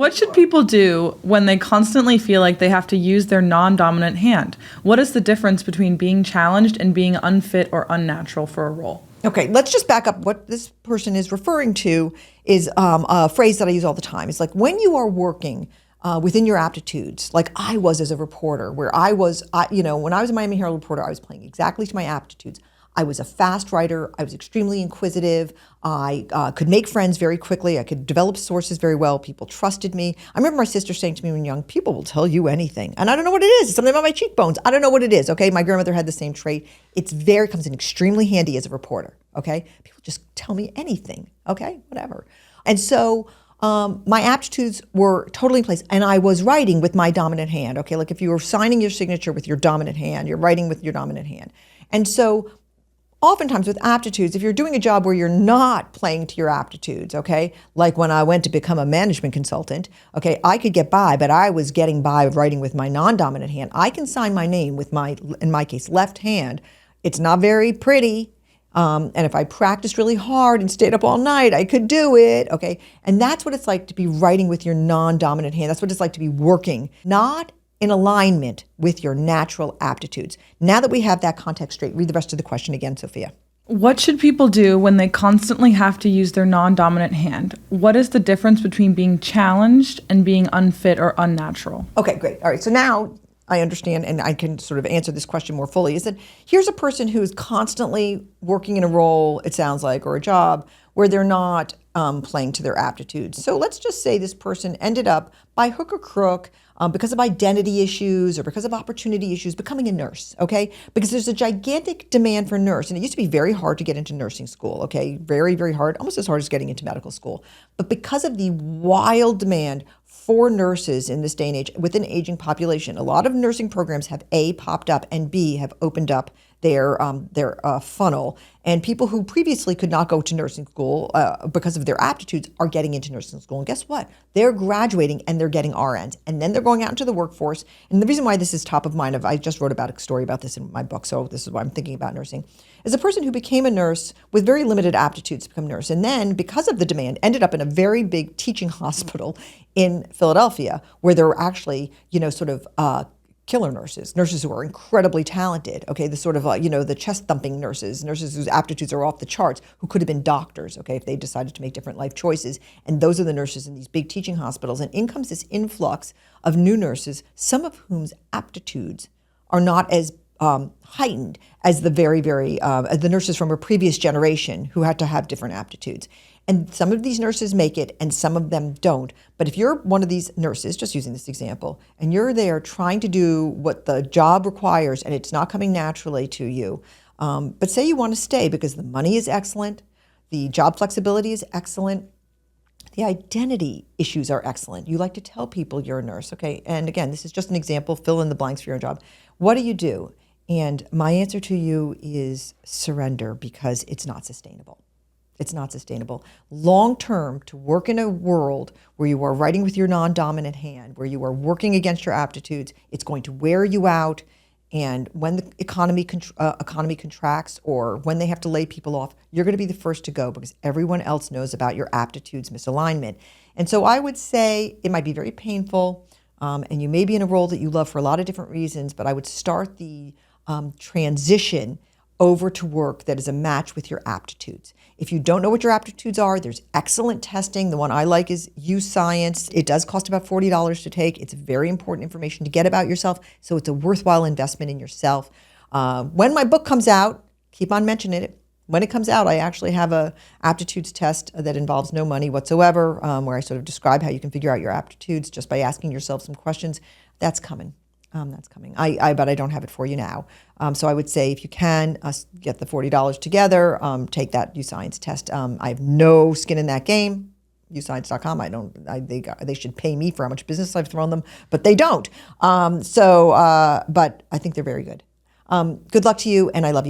What should people do when they constantly feel like they have to use their non-dominant hand? What is the difference between being challenged and being unfit or unnatural for a role? Okay, let's just back up. What this person is referring to is a phrase that I use all the time. It's like when you are working within your aptitudes, like I was as a reporter, where when I was a Miami Herald reporter, I was playing exactly to my aptitudes. I was a fast writer. I was extremely inquisitive. I could make friends very quickly. I could develop sources very well. People trusted me. I remember my sister saying to me when young, people will tell you anything. And I don't know what it is. It's something about my cheekbones. I don't know what it is, okay? My grandmother had the same trait. Comes in extremely handy as a reporter, okay? People just tell me anything, okay? Whatever. And so my aptitudes were totally in place. And I was writing with my dominant hand, okay? Like if you were signing your signature with your dominant hand, you're writing with your dominant hand. And so oftentimes with aptitudes, if you're doing a job where you're not playing to your aptitudes, okay, like when I went to become a management consultant, okay, I could get by, but I was getting by writing with my non-dominant hand. I can sign my name with in my case, left hand. It's not very pretty. And if I practiced really hard and stayed up all night, I could do it, okay? And that's what it's like to be writing with your non-dominant hand. That's what it's like to be working, not in alignment with your natural aptitudes. Now that we have that context straight, read the rest of the question again, Sophia. What should people do when they constantly have to use their non-dominant hand? What is the difference between being challenged and being unfit or unnatural? Okay, great. All right, so now I understand and I can sort of answer this question more fully, is that here's a person who's constantly working in a role, it sounds like, or a job where they're not playing to their aptitudes. So let's just say this person ended up, by hook or crook, because of identity issues or because of opportunity issues, becoming a nurse, okay? Because there's a gigantic demand for nurse, and it used to be very hard to get into nursing school, okay? Very, very hard, almost as hard as getting into medical school. But because of the wild demand for nurses in this day and age with an aging population, a lot of nursing programs have A, popped up, and B, have opened up their funnel. And people who previously could not go to nursing school because of their aptitudes are getting into nursing school. And guess what? They're graduating and they're getting RNs. And then they're going out into the workforce. And the reason why this is top of mind, I just wrote about a story about this in my book, so this is why I'm thinking about nursing, is a person who became a nurse with very limited aptitudes to become a nurse. And then, because of the demand, ended up in a very big teaching hospital in Philadelphia, where there were actually, killer nurses who are incredibly talented, okay, the sort of, the chest-thumping nurses whose aptitudes are off the charts, who could have been doctors, okay, if they decided to make different life choices. And those are the nurses in these big teaching hospitals. And in comes this influx of new nurses, some of whom's aptitudes are not as heightened as the the nurses from a previous generation who had to have different aptitudes. And some of these nurses make it and some of them don't. But if you're one of these nurses, just using this example, and you're there trying to do what the job requires and it's not coming naturally to you, but say you want to stay because the money is excellent, the job flexibility is excellent, the identity issues are excellent. You like to tell people you're a nurse, okay? And again, this is just an example, fill in the blanks for your job. What do you do? And my answer to you is surrender, because it's not sustainable. It's not sustainable. Long term, to work in a world where you are writing with your non-dominant hand, where you are working against your aptitudes, it's going to wear you out. And when the economy contracts or when they have to lay people off, you're going to be the first to go because everyone else knows about your aptitudes misalignment. And so I would say it might be very painful, and you may be in a role that you love for a lot of different reasons, but I would start the transition over to work that is a match with your aptitudes. If you don't know what your aptitudes are, there's excellent testing. The one I like is U-Science. It does cost about $40 to take. It's very important information to get about yourself, so it's a worthwhile investment in yourself. When my book comes out, keep on mentioning it. When it comes out, I actually have a aptitudes test that involves no money whatsoever, where I sort of describe how you can figure out your aptitudes just by asking yourself some questions. That's coming. That's coming. But I don't have it for you now. So I would say if you can get the $40 together, take that U-Science test. I have no skin in that game. uscience.com. They should pay me for how much business I've thrown them, but they don't. But I think they're very good. Good luck to you, and I love you.